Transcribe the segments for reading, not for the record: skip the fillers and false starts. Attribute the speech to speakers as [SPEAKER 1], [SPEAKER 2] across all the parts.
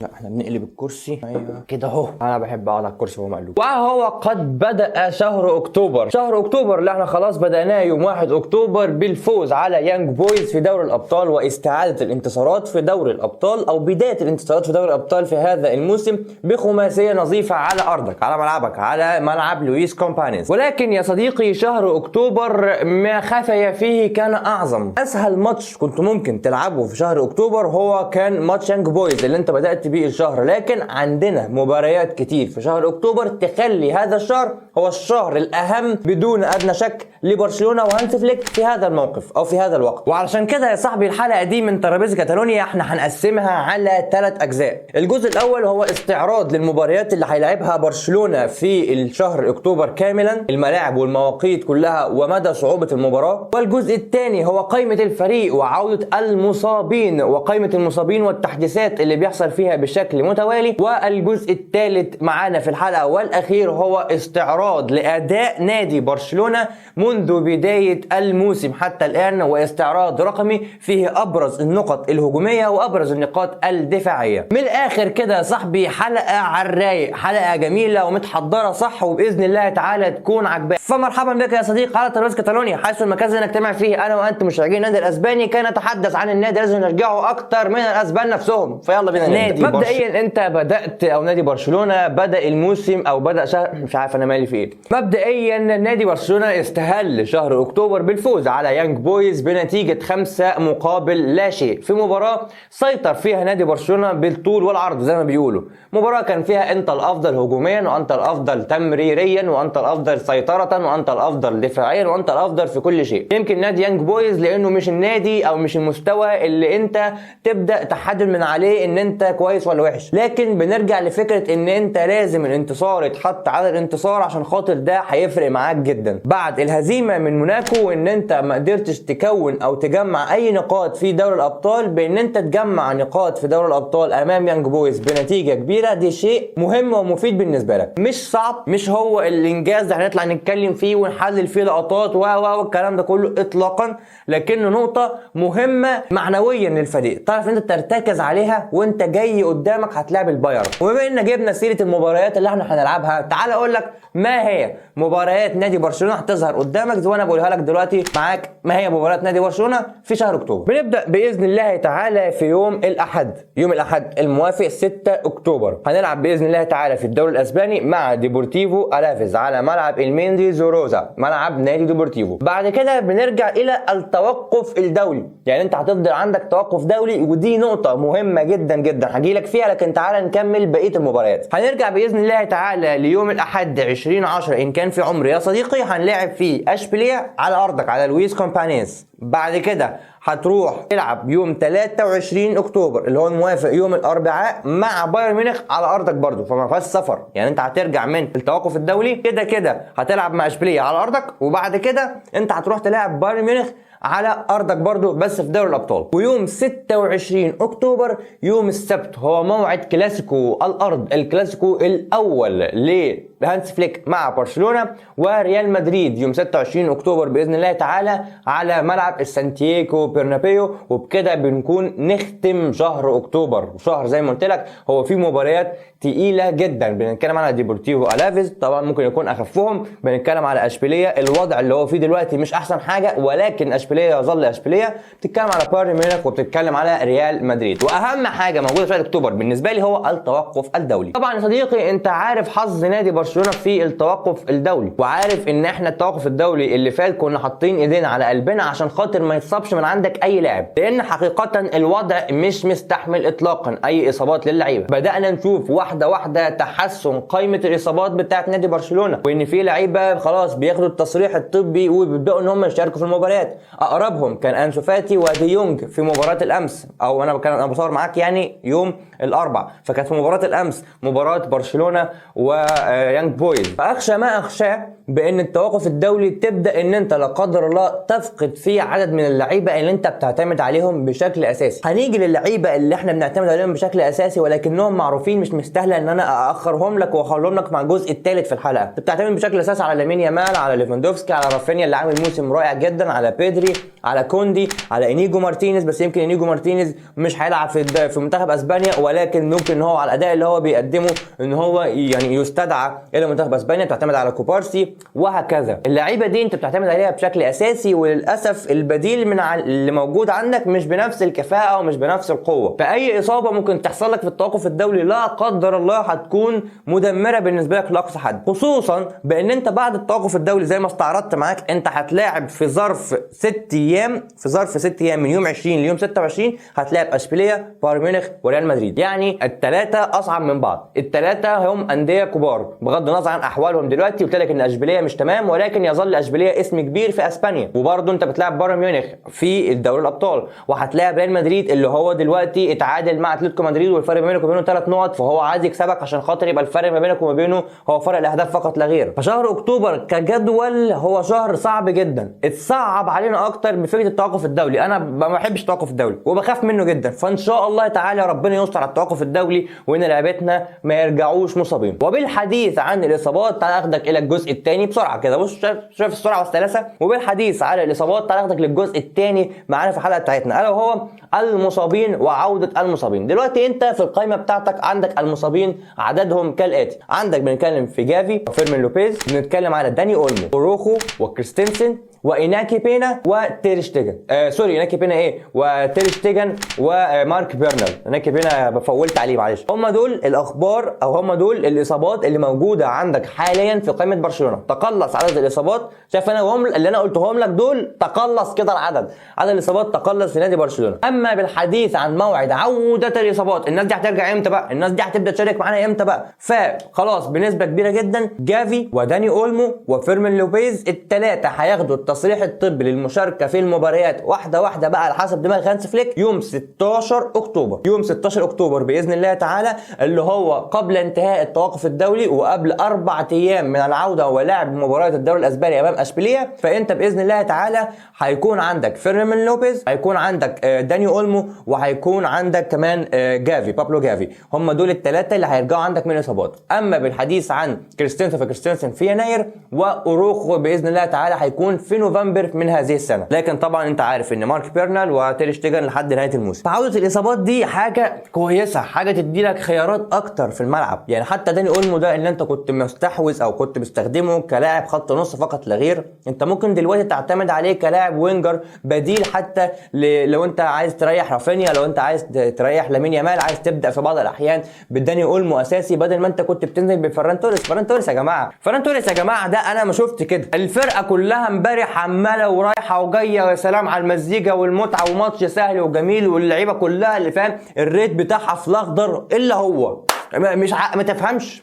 [SPEAKER 1] لا احنا بنقلب الكرسي. ايوه كده اهو، انا بحب اقعد على الكرسي وهو مقلوب. وهو قد بدأ شهر اكتوبر، شهر اكتوبر اللي احنا خلاص بدأناه يوم 1 اكتوبر بالفوز على يانج بويز في دوري الابطال واستعادة الانتصارات في دوري الابطال او بداية الانتصارات في دوري الابطال في هذا الموسم بخماسية نظيفة على ارضك، على ملعبك، على ملعب لويس كومبانيز. ولكن يا صديقي شهر اكتوبر ما خفي فيه كان اعظم. اسهل ماتش كنت ممكن تلعبه في شهر اكتوبر هو كان ماتش يانج بويز اللي انت بدأت بيه الشهر، لكن عندنا مباريات كتير في شهر اكتوبر تخلي هذا الشهر هو الشهر الاهم بدون ادنى شك لبرشلونة وهانس فليك في هذا الموقف او في هذا الوقت. وعلشان كده يا صاحبي الحلقة دي من ترابيزة كاتالونيا احنا هنقسمها على 3 اجزاء. الجزء الاول هو استعراض للمباريات اللي هيلعبها برشلونة في الشهر اكتوبر كاملا، الملاعب والمواقيت كلها ومدى صعوبة المباراة. والجزء الثاني هو قائمة الفريق وعودة المصابين وقائمة المصابين والتحديثات اللي بيحصل فيها بشكل متوالي. والجزء الثالث معانا في الحلقة والاخير هو استعراض لاداء نادي برشلونة منذ بداية الموسم حتى الان، واستعراض رقمي فيه ابرز النقط الهجومية وابرز النقاط الدفاعية. من الاخر كده يا صاحبي حلقة على الرايق، حلقة جميلة ومتحضرة صح وباذن الله تعالى تكون عجباك. فمرحبا بك يا صديق على ترابيزة كاتالونيا، حيث المكان اللي نجتمع فيه انا وانت مشجعين النادي الاسباني كي نتحدث عن النادي الذي نشجعه اكتر من الاسبان نفسهم. فيلا بينا نبدا. مبدئيا انت بدات او نادي برشلونة بدا الموسم او بدا شهر، مش عارف انا مالي في ايه. مبدئيا نادي برشلونة استهل شهر اكتوبر بالفوز على يانج بويز بنتيجة 5-0 في مباراة سيطر فيها نادي برشلونة بالطول والعرض زي ما بيقولوا. مباراة كان فيها انت الافضل هجوميا وانت الافضل تمريريا وانت الافضل سيطرة وانت الافضل دفاعيا وانت الافضل في كل شيء. يمكن نادي يانج بويز لانه مش النادي او مش المستوى اللي انت تبدا تحدد من عليه ان انت كويس ولا وحش، لكن بنرجع لفكرة ان انت لازم الانتصار يتحط على الانتصار عشان خاطر ده هيفرق معاك جدا. بعد الهزيمة من موناكو وان انت ما قدرتش تكون او تجمع اي نقاط في دوري الابطال، بان انت تجمع نقاط في دوري الابطال امام يانج بويز بنتيجة كبيرة، دي شيء مهم ومفيد بالنسبة لك. مش صعب، مش هو الانجاز اللي هنطلع نتكلم فيه ونحلل فيه لقطات والكلام ده كله اطلاقا، لكنه نقطة مهمة معنويا للفريق تعرف انت ترتكز عليها وانت جاي قدامك هتلاعب البايرن. وبما ان جبنا سيرة المباريات اللي احنا هنلعبها، تعال اقول لك ما هي مباريات نادي برشلونة هتظهر قدامك زي وانا بقولها لك دلوقتي معاك. ما هي مباريات نادي برشلونة في شهر اكتوبر؟ بنبدأ باذن الله تعالى في يوم الاحد، يوم الاحد الموافق 6 اكتوبر هنلعب باذن الله تعالى في الدوري الاسباني مع ديبورتيفو الافيز على ملعب الميندي زوروزا، ملعب نادي ديبورتيفو. بعد كده بنرجع الى التوقف الدولي، يعني انت هتفضل عندك توقف دولي ودي نقطة مهمة جدا جدا هجيلك فيها، لكن تعالى نكمل بقية المباريات. هنرجع باذن الله تعالى ليوم الاحد 20/10 ان كان في عمر يا صديقي، هنلعب فيه اشبيليه على ارضك على لويس كومبانيز. بعد كده هتروح تلعب يوم 23 اكتوبر اللي هو الموافق يوم الاربعاء مع بايرن ميونخ على ارضك برضو، فما فيهاش سفر، يعني انت هترجع من التوقف الدولي كده كده هتلعب مع اشبيليه على ارضك، وبعد كده انت هتروح تلعب بايرن ميونخ على ارضك برضو بس في دوري الابطال. ويوم 26 اكتوبر يوم السبت هو موعد كلاسيكو الارض، الكلاسيكو الاول لهانس فليك مع برشلونة وريال مدريد يوم 26 اكتوبر باذن الله تعالى على ملعب السانتياغو برنابيو. وبكده بنكون نختم شهر اكتوبر، وشهر زي ما قلت لك هو فيه مباريات تقيله جدا. بنتكلم على ديبورتيفو الافيز طبعا ممكن يكون اخفهم، بنتكلم على اشبيليه الوضع اللي هو فيه دلوقتي مش احسن حاجه، ولكن اشبيليه يظل اشبيليه. بتتكلم على بايرن ميونخ وبتتكلم على ريال مدريد. واهم حاجه موجوده في شهر اكتوبر بالنسبه لي هو التوقف الدولي. طبعا يا صديقي انت عارف حظ نادي برشلونه في التوقف الدولي، وعارف ان احنا التوقف الدولي اللي فات كنا حاطين ايدينا على قلبنا عشان خاطر ما يتصابش من عندك اي لاعب، لان حقيقه الوضع مش مستحمل اطلاقا اي اصابات للعيبه. بدانا نشوف واحده واحده تحسن قائمه الاصابات بتاعه نادي برشلونه، وان في لعيبه خلاص بياخدوا التصريح الطبي وبيبداوا ان هم يشاركوا في المباريات. اقربهم كان انسو فاتي ودي يونج في مباراه الامس، او انا بصور معاك يعني يوم الاربع، فكانت في مباراه الامس مباراه برشلونه ويانج بويز. فاخشى ما اخشاه بان التوقف الدولي تبدا ان انت لا قدر الله تفقد فيه عدد من اللعيبه اللي انت بتعتمد عليهم بشكل اساسي. هنيجي للعيبه اللي احنا بنعتمد عليهم بشكل اساسي ولكنهم معروفين مش مستاهله ان انا اخرهم لك واخلهم لك مع الجزء الثالث في الحلقه. انت بتعتمد بشكل اساسي على لامين يامال، على ليفاندوفسكي، على رافينيا اللي عامل موسم رائع جدا، على بيدري، على كوندي، على انيجو مارتينيز، بس يمكن انيجو مارتينيز مش هيلعب في منتخب اسبانيا، ولكن ممكن ان هو على الاداء اللي هو بيقدمه ان هو يعني يستدعى الى منتخب اسبانيا. بتعتمد على كوبارسي وهكذا. اللعيبه دي انت بتعتمد عليها بشكل اساسي، وللاسف البديل من اللي موجود عندك مش بنفس الكفاءه ومش بنفس القوه. فاي اصابه ممكن تحصل لك في التوقف الدولي لا قدر الله هتكون مدمره بالنسبه لك لاقصى حد، خصوصا بان انت بعد التوقف الدولي زي ما استعرضت معاك انت هتلاعب في ظرف 6 ايام من يوم 20 ليوم 26 هتلاعب اشبيليه، بايرن ميونخ، وريال مدريد. يعني الثلاثه اصعب من بعض، الثلاثه هم انديه كبار بغض النظر عن احوالهم دلوقتي. قلت لك ان اشبيليه مش تمام، ولكن يظل اشبيليه اسم كبير في اسبانيا. وبرضه انت بتلاعب بايرن ميونخ في الدوري الابطال، وهتلاعب ريال مدريد اللي هو دلوقتي اتعادل مع اتلتيكو مدريد والفرق ما بينك وبينه 3 نقط، فهو عايز يكسبك عشان خاطر يبقى الفرق ما بينك وما بينه هو فرق الاهداف فقط لا غير. فشهر اكتوبر كجدول هو شهر صعب جدا، اتصعب علينا اكتر بفكره التوقف الدولي. انا ما بحبش التوقف الدولي وبخاف منه جدا، فان شاء الله تعالى ربنا يستر على التوقف الدولي وان لعيبتنا ما يرجعوش مصابين. وبالحديث عن الاصابات تعالى اخدك الى الجزء الثاني بسرعه كده. بص شايف السرعه والسلاسه. وبالحديث على الاصابات تعالى اخدك للجزء الثاني معانا في الحلقه بتاعتنا، الا وهو المصابين وعوده المصابين. دلوقتي انت في القائمه بتاعتك عندك المصابين عددهم كالاتي. عندك بنتكلم في جافي وفيرمين لوبيز، بنتكلم على داني اولمو وروخو وكريستنسن وإناكي بينا وتيرشتيجن. سوري إناكي بينا وتيرشتيجن ومارك بيرنر. إناكي بينا بفولت عليه معلش. هم دول الأخبار أو هم دول الإصابات اللي موجودة عندك حاليا في قائمة برشلونة. تقلص عدد الإصابات. شايف أنا وهم اللي أنا قلتهم لك دول تقلص كده عدد الإصابات تقلص في نادي برشلونة. أما بالحديث عن موعد عودة الإصابات، الناس دي هترجع إمتى بقى؟ الناس دي هتبدأ تشارك معانا إمتى بقى؟ فخلاص بنسبة كبيرة جدا جافي وداني أولمو وفيرمين لوبيز الثلاثة هياخدوا التصريح الطبي للمشاركه في المباريات واحده واحده بقى على حسب دماغ هانس فليك يوم 16 اكتوبر. يوم 16 اكتوبر باذن الله تعالى اللي هو قبل انتهاء التوقف الدولي وقبل 4 ايام من العوده ولعب مباراه الدوري الاسباني امام اشبيليه. فانت باذن الله تعالى هيكون عندك فيرمين لوبيز، هيكون عندك داني اولمو، وهيكون عندك كمان جافي بابلو جافي. هم دول الثلاثه اللي هيرجعوا عندك من الاصابات. اما بالحديث عن كريستنسن في يناير، واوروخو باذن الله تعالى هيكون في نوفمبر من هذه السنه. لكن طبعا انت عارف ان مارك بيرنال وتيرشتيجن لحد نهايه الموسم. فعوده الاصابات دي حاجه كويسه، حاجه تدي لك خيارات اكتر في الملعب. يعني حتى داني اولمو ده اللي انت كنت مستحوذ او كنت بستخدمه كلاعب خط نص فقط لا غير، انت ممكن دلوقتي تعتمد عليه كلاعب وينجر بديل، حتى لو انت عايز تريح رافينيا، لو انت عايز تريح لامين يامال، عايز تبدا في بعض الاحيان بداني اولمو اساسي بدل ما انت كنت بتنزل بفران توريس. فران توريس يا جماعه ده انا ما شفت كده. الفرقه كلها امبارح عماله ورايحه وجايه، ويا سلام على المزيكا والمتعه وماتش سهل وجميل، واللعيبه كلها اللي فاهم الريت بتاعها في الاخضر الا هو مش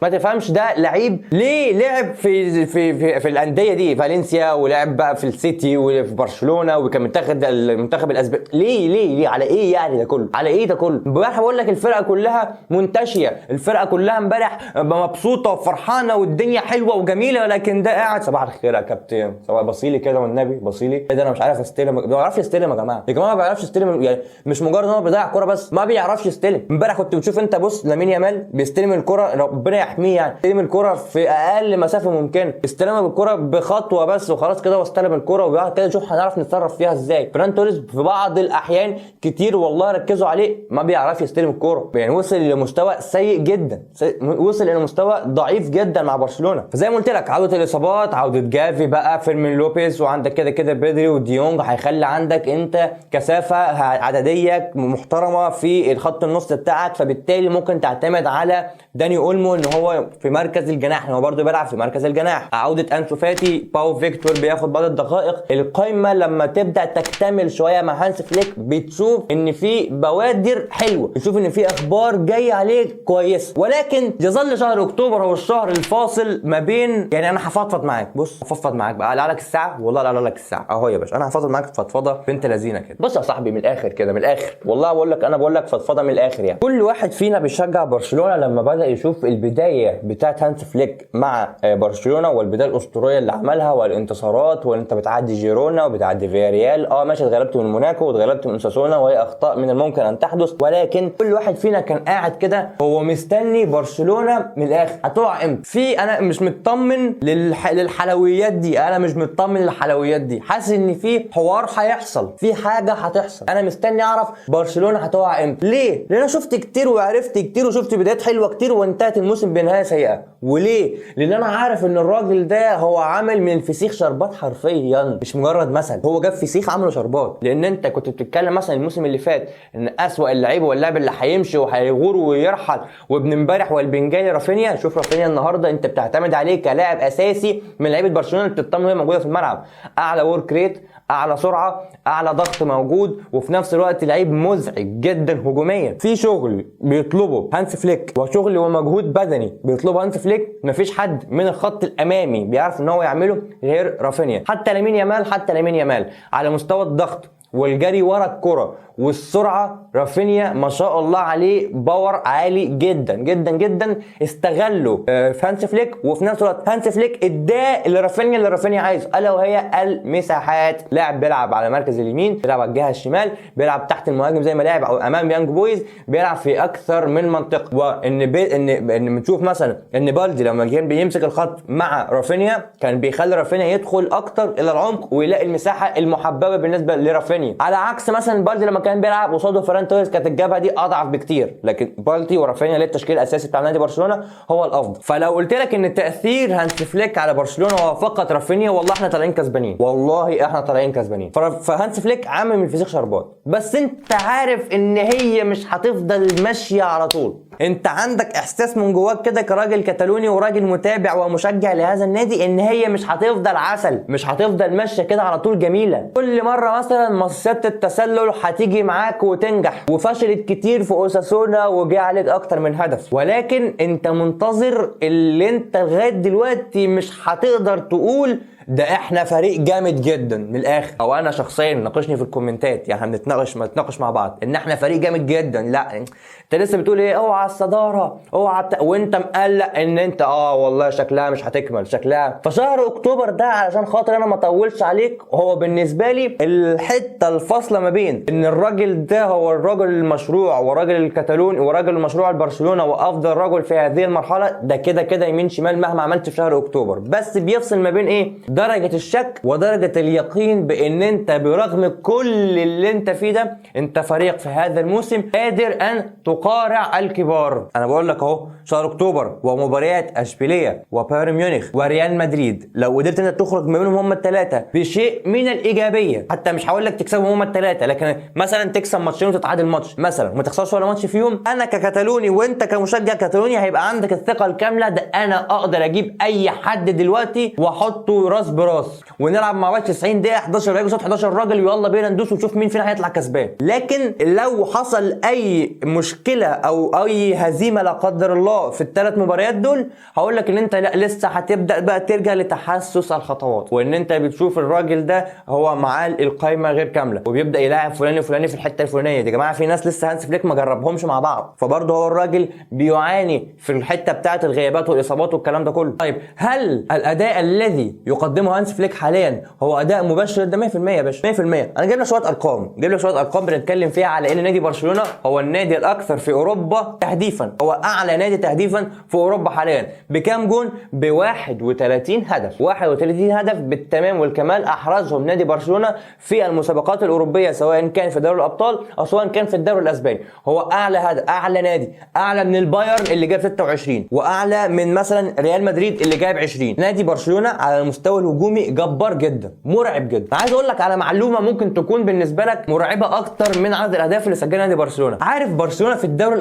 [SPEAKER 1] ما تفهمش ده لعيب ليه لعب في الانديه دي، فالنسيا، ولعب بقى في السيتي وفي برشلونه، وكان المنتخب الاسباني. ليه على ايه يعني ده كله؟ على ايه ده كله؟ امبارح بقول لك الفرقه كلها منتشيه، الفرقه كلها امبارح مبسوطه وفرحانه والدنيا حلوه وجميله، ولكن ده قاعد صباح الخير يا كابتن سواء بصيلي كده والنبي بصيلي ايه ده، انا مش عارف استلم. ما بيعرفش يستلم يا جماعه ما بيعرفش يستلم. يعني مش مجرد ان هو بيضيع كوره بس، ما بيعرفش يستلم. امبارح كنت بتشوف انت بص لامين يامال بيستلم الكرة، ربنا يحميه يعني، يستلم الكرة في اقل مسافه ممكنه، استلم الكرة بخطوه بس وخلاص كده واستلم الكرة وبعد كده شوف هنعرف نتصرف فيها ازاي. فران توريس في بعض الاحيان كتير والله ركزوا عليه ما بيعرفش يستلم الكرة، يعني وصل لمستوى سيء جدا، وصل الى مستوى ضعيف جدا مع برشلونه. فزي ما قلت لك عوده الاصابات، عوده جافي بقى، فيرمين لوبيز، وعندك كده بدري وديونج، هيخلي عندك انت كثافه عدديه محترمه في الخط النص بتاعك. فبالتالي ممكن تعتمد على داني اولمو ان هو في مركز الجناح، هو برضه بيلعب في مركز الجناح. عوده انسو فاتي، باو فيكتور بياخد بعض الدقائق. القائمه لما تبدا تكتمل شويه مع هانس فليك بتشوف ان في بوادر حلوه، بتشوف ان في اخبار جايه عليك كويسه. ولكن يظل شهر اكتوبر هو الشهر الفاصل ما بين، يعني انا هفضفض معاك، بص هفضفض معاك بقى، لا لك الساعه والله لا لك الساعه اهو يا باشا، انا هفضفض معاك فضفضه بنت لذينه كده. بص يا صاحبي من الاخر كده، من الاخر والله بقول لك، انا بقول لك فضفضه من الاخر. يعني كل واحد فينا بيشجع برشلونه جوارديولا لما بدأ يشوف البداية بتاعت هانس فليك مع برشلونة والبداية الأسطورية اللي عملها والانتصارات، وانت بتعدي جيرونا وبتعدي فياريال، ماشي اتغلبت من موناكو واتغلبت من اوساسونا وهي اخطاء من الممكن ان تحدث، ولكن كل واحد فينا كان قاعد كده هو مستني برشلونة من الاخر هتقع امتى. انا مش مطمن للحلويات دي، انا مش مطمن للحلويات دي، حاسس ان في حوار هيحصل، في حاجة هتحصل، انا مستني اعرف برشلونة هتقع امتى. ليه؟ لان انا شفت كتير وعرفت كتير وشفت بدايات حلوة كتير وانتهت الموسم بنهاية سيئة. وليه؟ لان انا عارف ان الراجل ده هو عامل من الفسيخ شربات حرفيا، مش مجرد مثل، هو جاب فسيخ عمله شربات. لان انت كنت بتتكلم مثلا الموسم اللي فات ان اسوأ اللعيبه واللاعب اللي هيمشي وهيغور ويرحل وابن امبارح والبنجالي رافينيا. شوف رافينيا النهارده انت بتعتمد عليه كلاعب اساسي من لعيبه برشلونه اللي بتطمن وهي موجوده في الملعب، اعلى ورك ريت، اعلى سرعه، اعلى ضغط موجود، وفي نفس الوقت لعيب مزعج جدا هجوميا. في شغل بيطلبه هانس فليك وشغل ومجهود بدني بيطلبه هانس فليك مفيش حد من الخط الامامي بيعرف ان هو يعمله غير رافينيا. حتى لامين يامال على مستوى الضغط والجري ورا الكرة والسرعة، رافينيا ما شاء الله عليه باور عالي جدا جدا جدا. استغلوا في هانس فليك، وفي نفس الوقت هانس فليك اداه اللي رافينيا عايزه، الا وهي المساحات. لاعب بيلعب على مركز اليمين، بيلعب على الجهه الشمال، بيلعب تحت المهاجم زي ما لعب او امام يانج بويز، بيلعب في اكثر من منطقه. وان ان بنشوف مثلا ان بالدي لما كان بيمسك الخط مع رافينيا كان بيخلي رافينيا يدخل اكتر الى العمق ويلاقي المساحه المحببه بالنسبه لرافينيا، على عكس مثلا بالدي لما كان بيلعب قصاده فران توريس كانت الجبهه دي اضعف بكتير. لكن بالدي ورافينيا للتشكيل الاساسي بتاع نادي برشلونه هو الافضل. فلو قلت لك ان تاثير هانس فليك على برشلونه هو فقط رافينيا، والله احنا طالعين كسبانين، والله احنا طالعين كسبانين. فهانس فليك عامل من الفسيخ شربات، بس انت عارف ان هي مش هتفضل ماشيه على طول. انت عندك احساس من جواك كده كراجل كتالوني وراجل متابع ومشجع لهذا النادي ان هي مش هتفضل عسل، مش هتفضل ماشيه كده على طول جميله. كل مره مثلا مصيده التسلل هتيجي معاك وتنجح، وفشلت كتير في اوساسونا وجه عليك اكتر من هدف، ولكن انت منتظر اللي انت لغايه دلوقتي مش هتقدر تقول ده احنا فريق جامد جدا من الاخر. او انا شخصيا ناقشني في الكومنتات، يعني نتناقش مع بعض ان احنا فريق جامد جدا. لا انت لسه بتقول ايه؟ اوعى الصداره، اوعى وانت مقلق ان انت والله شكلها مش هتكمل شكلها. فشهر اكتوبر ده علشان خاطر انا ما اطولش عليك هو بالنسبه لي الحته الفاصله ما بين ان الراجل ده هو الراجل المشروع وراجل الكتالوني وراجل المشروع البرشلونه وافضل رجل في هذه المرحله، ده كده يمين شمال مهما عملت في شهر اكتوبر. بس بيفصل ما بين ايه؟ درجة الشك ودرجة اليقين بان انت برغم كل اللي انت فيه ده انت فريق في هذا الموسم قادر ان تقارع الكبار. انا بقول لك اهو شهر اكتوبر ومباريات اشبيليه وبايرن ميونخ وريال مدريد، لو قدرت انت تخرج ما بينهم هم الثلاثه بشيء من الايجابيه، حتى مش هقول لك تكسبهم هم الثلاثه، لكن مثلا تكسب ماتشين وتتعادل ماتش مثلا وما تخسرش ولا ماتش فيهم، انا ككتالوني وانت كمشجع كتالوني هيبقى عندك الثقه الكامله ده انا اقدر اجيب اي حد دلوقتي واحطه راس براس ونلعب مع بعض 90 دقيقه 11 لعيب قصاد 11 راجل ويلا بينا ندوس ونشوف مين فينا هيطلع كسبان. لكن لو حصل اي مشكله او اي هزيمه لا قدر الله في الثلاث مباريات دول، هقول لك ان انت لا لسه هتبدا بقى ترجع لتحسس الخطوات، وان انت بتشوف الراجل ده هو معاه القايمه غير كامله وبيبدا يلاعب فلان وفلان في الحته الفلانيه دي. يا جماعه في ناس لسه هانس فليك ما جربهمش مع بعض، فبرضه هو الراجل بيعاني في الحته بتاعه الغيابات والاصابات والكلام ده كله. طيب هل الاداء الذي يقدمه هانس فليك حاليا هو اداء مبشر؟ ده 100% يا باشا 100%. انا جايب لك شويه ارقام بنتكلم فيها على ان نادي برشلونه هو النادي الاكثر في اوروبا تهديفا، هو اعلى نادي تهديفا في اوروبا حاليا. بكام جون؟ ب 31 هدف. 31 هدف بالتمام والكمال احرزهم نادي برشلونه في المسابقات الاوروبيه، سواء كان في دوري الابطال او سواء كان في الدوري الاسباني. هو اعلى هدف، اعلى نادي، اعلى من البايرن اللي جاب 26 واعلى من مثلا ريال مدريد اللي جايب 20. نادي برشلونه على المستوى الهجومي جبار جدا، مرعب جدا. عايز اقول لك على معلومه ممكن تكون بالنسبه لك مرعبه اكتر من عدد الاهداف اللي سجلها نادي برشلونه. عارف برشلونه في الدوري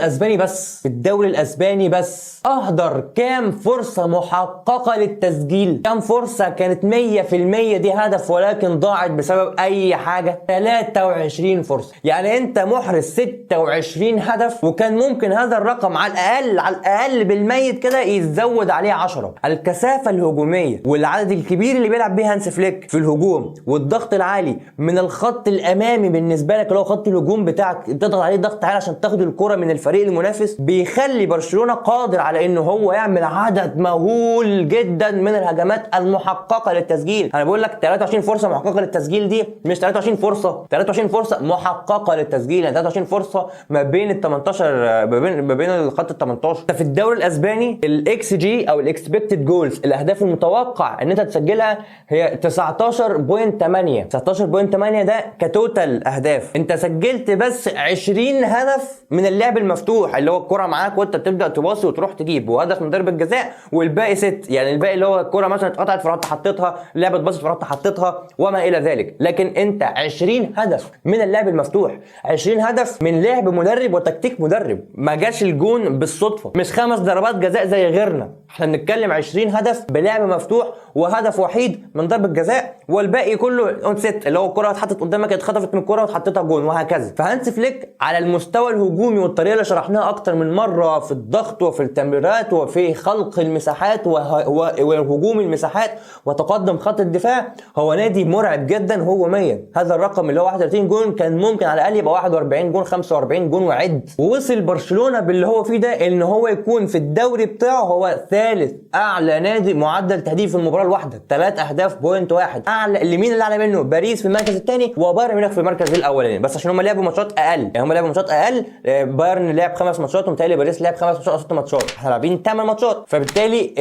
[SPEAKER 1] الاسباني بس اهدر كام فرصه محققه للتسجيل؟ كام فرصه كانت 100% دي هدف ولكن ضاعت بسبب اي حاجه؟ 23 فرصه. يعني انت محرز 26 هدف وكان ممكن هذا الرقم على الاقل بالميت كده يتزود عليه 10. الكثافه الهجوميه والعدد الكبير التدوير اللي بيلعب بيه هانس فليك في الهجوم والضغط العالي من الخط الامامي بالنسبه لك اللي هو خط الهجوم بتاعك، تضغط عليه ضغط عالي عشان تاخد الكره من الفريق المنافس، بيخلي برشلونه قادر على انه هو يعمل عدد مهول جدا من الهجمات المحققه للتسجيل. انا بقول لك 23 فرصه محققه للتسجيل، دي مش 23 فرصه، 23 فرصه محققه للتسجيل، يعني 23 فرصه ما بين ال 18 ما بين الخط ال 18. في الدوري الاسباني الاكس جي او الاكسبكتد جولز، الاهداف المتوقع ان انت تسجلها هي 19.8. 19.8 ده كتوتال اهداف، انت سجلت بس 20 هدف من اللعب المفتوح اللي هو الكره معاك وانت بتبدا تباصي وتروح تجيب، وهدف من ضربه جزاء، والباقي ست، يعني الباقي اللي هو الكره مثلا اتقطعت فرحت حطيتها، لعبه باصت فرحت حطيتها وما الى ذلك. لكن انت 20 هدف من اللعب المفتوح، 20 هدف من لعب مدرب وتكتيك مدرب، ما جاش الجون بالصدفه، مش 5 ضربات جزاء زي غيرنا، احنا بنتكلم 20 هدف بلعب مفتوح وهدف وحيد من ضربه جزاء، والباقي كله اون سيت اللي هو الكره اتحطت قدامك اتخطفت من الكره واتحطتها جون وهكذا. فهانس فليك على المستوى الهجومي والطريقه اللي شرحناها اكتر من مره في الضغط وفي التمريرات وفي خلق المساحات وهجوم المساحات وتقدم خط الدفاع، هو نادي مرعب جدا. هو 100 هذا الرقم اللي هو 31 جون كان ممكن على الاقل يبقى 41 جون 45 جون وعد. ووصل برشلونه باللي هو فيه ده ان هو يكون في الدوري بتاعه هو ثالث اعلى نادي معدل تهديف في المباراه الواحده، 3 اهداف بوينت واحد. اعلى اللي مين اللي اعلى منه؟ باريس في المركز الثاني وبايرن ميونخ في المركز الاولاني، بس عشان هم لعبوا ماتشات اقل، يعني هم لعبوا ماتشات اقل، بايرن لعب 5 ماتشات ومتهيألي باريس لعب 5 ماتشات او 6 ماتشات، احنا لاعبين 8 ماتشات، فبالتالي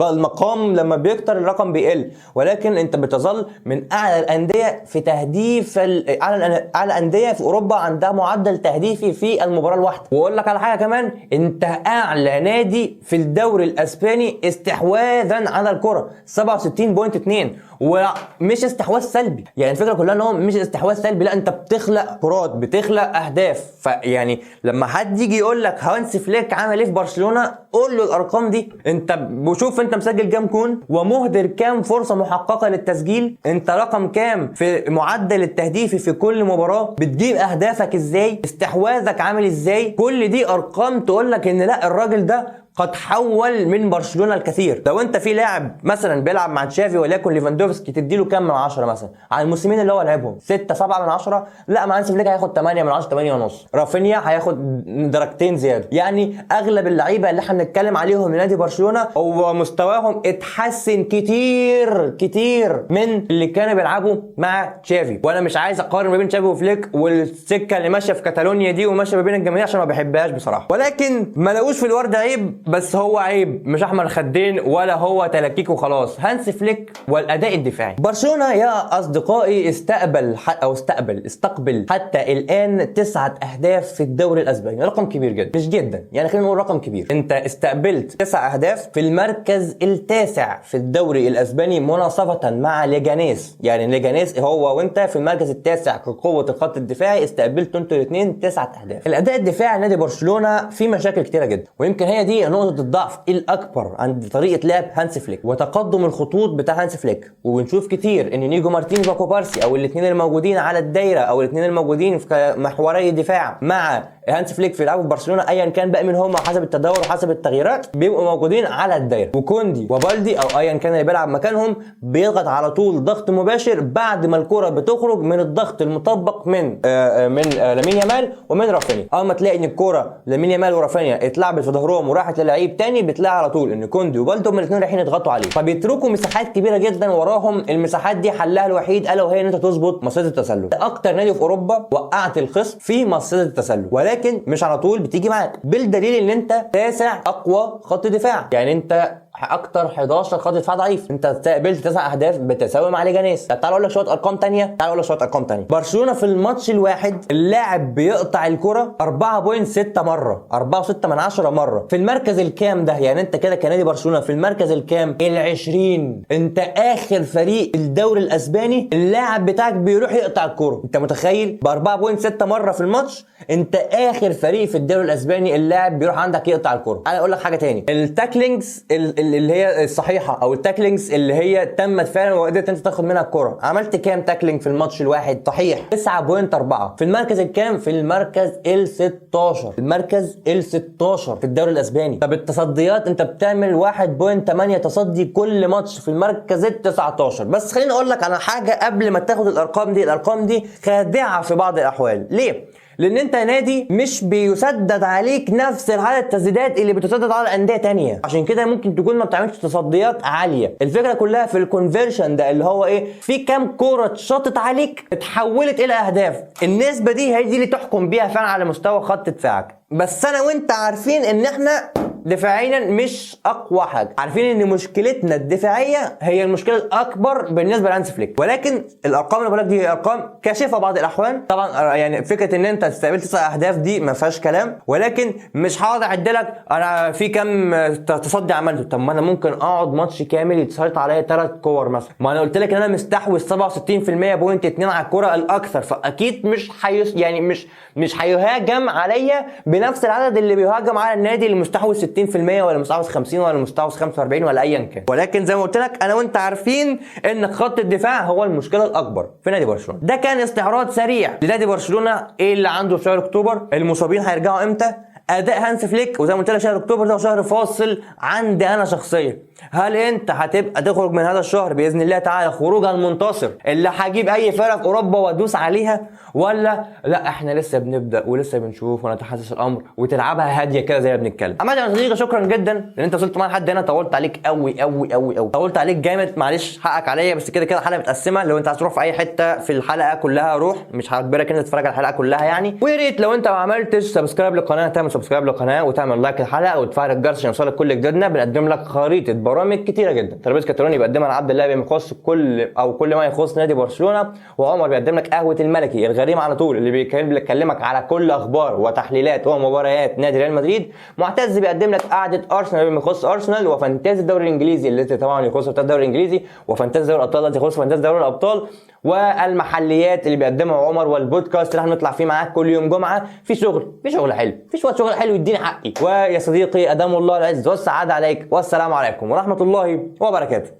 [SPEAKER 1] المقام لما بيكتر الرقم بيقل، ولكن انت بتظل من اعلى الانديه في تهديف، اعلى انديه في اوروبا عندها معدل تهديفي في المباراه الواحده. واقول لك على حاجه كمان، انت اعلى نادي في الدوري الاسباني استحواذا على الكره 67.2، ومش استحواذ سلبي، يعني الفكره كلها ان هو مش استحواذ سلبي، لا انت بتخلق كرات بتخلق اهداف. فيعني لما حد يجي يقول لك هانس فليك عمل ايه في برشلونه، قول له الارقام دي، انت بشوف انت مسجل كام جون ومهدر كام فرصه محققه للتسجيل، انت رقم كام في معدل التهديفي في كل مباراه، بتجيب اهدافك ازاي، استحواذك عامل ازاي، كل دي ارقام تقول لك ان لا الراجل ده قد حول من برشلونه الكثير. لو انت في لاعب مثلا بيلعب مع تشافي وليكن ليفاندوفسكي تديله كام من 10 مثلا على الموسمين اللي هو لعبهم 6 7 من 10، لا مع هانس فليك هياخد 8 من 10 8 ونص، رافينيا هياخد درجتين زياده. يعني اغلب اللعيبه اللي احنا بنتكلم عليهم من نادي برشلونه هو مستواهم اتحسن كتير كتير من اللي كانوا بيلعبوا مع تشافي. وانا مش عايز اقارن ما بين تشافي وفليك والسكه اللي ماشيه في كاتالونيا دي وماشيه ما بين الجماهير عشان ما بحبهاش بصراحه، ولكن ما لقوش في الورد عيب، بس هو عيب مش احمر خدين ولا هو تلاكيك وخلاص. هانس فليك والاداء الدفاعي. برشلونه يا اصدقائي استقبل حتى الان 9 اهداف في الدوري الاسباني، رقم كبير جدا، مش جدا يعني، خلينا نقول رقم كبير. انت استقبلت 9 اهداف في المركز التاسع في الدوري الاسباني مناصفه مع ليجانيس، يعني ليجانيس هو وانت في المركز التاسع كقوه الخط الدفاعي، استقبلتوا انتوا الاثنين 9 اهداف. الاداء الدفاعي نادي برشلونه فيه مشاكل كتيره جدا، ويمكن هي دي نقطه الضعف الاكبر عند طريقه لعب هانس فليك وتقدم الخطوط بتاع هانس فليك. وبنشوف كتير ان نيجو مارتينيز وكوبارسي او الاثنين الموجودين على الدايره او الاثنين الموجودين في محوري الدفاع مع هانس فليك في لعب برشلونه ايا كان بقى من هم حسب التدور وحسب التغييرات بيبقوا موجودين على الدايره، وكوندي وبالدي او ايا كان اللي بيلعب مكانهم بيضغط على طول ضغط مباشر بعد ما الكره بتخرج من الضغط المطبق من لامين يامال ومن رافينيا. اول ما تلاقي ان الكره لامين يامال ورافينيا اتلعبت في ظهرهم وراحت للعيب تاني، بتلاقي على طول ان كوندي وبالدي هم الاثنين رايحين يضغطوا عليه، فبيتركوا مساحات كبيره جدا وراهم. المساحات دي حلها الوحيد الا وهي ان انت تظبط مصيده التسلل. اكتر نادي في اوروبا وقعت الخصم في مصيده التسلل، ولكن مش على طول بتيجي معاك، بالدليل ان انت تاسع اقوى خط دفاع، يعني انت اكتر 11 خط دفاع ضعيف، انت استقبلت 9 اهداف بتساوي مع ليجانيس. تعال اقول لك شويه ارقام ثانيه، برشلونه في الماتش الواحد اللاعب بيقطع الكره 4.6 مره، 4.6 من 10 مره. في المركز الكام ده؟ يعني انت كده كنادي برشلونه في المركز الكام؟ ال20. انت اخر فريق الدوري الاسباني اللاعب بتاعك بيروح يقطع الكره، انت متخيل؟ ب 4.6 مره في الماتش انت اخر فريق في الدوري الاسباني اللاعب بيروح عندك يقطع الكره. انا اقول لك حاجه ثاني، التاكلينجز اللي هي الصحيحه او التاكلينجز اللي هي تمت فعلا وقدرت انت تاخد منها الكره. عملت كام تاكلينج في الماتش الواحد؟ صحيح 9.4. في المركز الكام؟ في المركز ال16. المركز ال16 في الدوري الاسباني. طب التصديات انت بتعمل 1.8 تصدي كل ماتش في المركز ال19. بس خليني اقول لك على حاجه قبل ما تاخد الارقام دي. الارقام دي خادعه في بعض الاحوال. ليه؟ لان انت نادي مش بيسدد عليك نفس عدد التسديدات اللي بتسدد على انديه تانية، عشان كده ممكن تكون ما بتعملش تصديات عاليه. الفكره كلها في الكونفرشن ده، اللي هو ايه، في كام كوره اتشاطت عليك اتحولت الى اهداف. النسبه دي هي دي اللي تحكم بيها فعلا على مستوى خط دفاعك. بس انا وانت عارفين ان احنا دفاعيا مش اقوى حاجه، عارفين ان مشكلتنا الدفاعيه هي المشكله الاكبر بالنسبه لهانز فليك. ولكن الارقام اللي بقولك دي هي ارقام كاشفه بعض الاحوال. طبعا يعني فكره ان انت استقبلت 9 اهداف دي ما فيهاش كلام، ولكن مش هقعد اعد لك انا في كام تصدي عملته. طب ما انا ممكن اقعد ماتش كامل يتسيط عليا 3 كور مثلا. ما انا قلت لك ان انا مستحوذ 67.2 على الكره الاكثر، فاكيد مش هيهاجم عليا بنفس العدد اللي بيهاجم على النادي اللي مستحوذ 60% ولا مستحوذ 50 ولا مستحوذ 45 ولا ايا كان. ولكن زي ما قلت لك انا وانت عارفين ان خط الدفاع هو المشكله الاكبر في نادي برشلونه. ده كان استعراض سريع لنادي برشلونه، ايه اللي عنده في شهر اكتوبر، المصابين هيرجعوا امتى، اداء هانس فليك. وزي ما قلت لك شهر اكتوبر ده شهر فاصل عندي انا شخصيا. هل انت هتبقى تخرج من هذا الشهر باذن الله تعالى خروجا المنتصر اللي هجيب اي فرقه في اوروبا وادوس عليها، ولا لا احنا لسه بنبدا ولسه بنشوف ونتحسس الامر وتلعبها هاديه كده زي ما بنتكلم؟ عامه يا صديقي شكرا جدا لان انت وصلت معايا لحد هنا. طولت عليك قوي قوي قوي قوي، طولت عليك جامد، معلش حقك عليا. بس كده كده الحلقه متقسمه، لو انت عايز تروح في اي حته في الحلقه كلها روح، مش هجبرك ان انت تتفرج على الحلقه كلها يعني. ويا ريت لو انت ما عملتش سبسكرايب للقناه تعمل سبسكرايب للقناه وتعمل لايك للحلقه وتفعل الجرس عشان يوصلك كل جديدنا. بنقدم لك خريطه برامج كتيره جدا. ترابيزه كاتالوني بيقدمها عبد الله بما يخص كل ما يخص نادي برشلونه، وعمر بيقدم لك قهوه الملكي الغريم على طول اللي بيكلمك على كل اخبار وتحليلات ومباريات نادي ريال مدريد. معتز بيقدم لك قعده ارسنال بما يخص ارسنال، وفانتازي الدوري الانجليزي اللي طبعا يخص الدوري الانجليزي، وفانتازي دوري الابطال الذي يخص فانتازي دوري الابطال، والمحليات اللي بيقدمها عمر، والبودكاست اللي احنا بنطلع فيه معاك كل يوم جمعه. في شغل حلو، في شويه شغل حلو يديني حقي. ويا صديقي ادام الله العز والسعاده عليك، والسلام عليكم ورحمه الله وبركاته.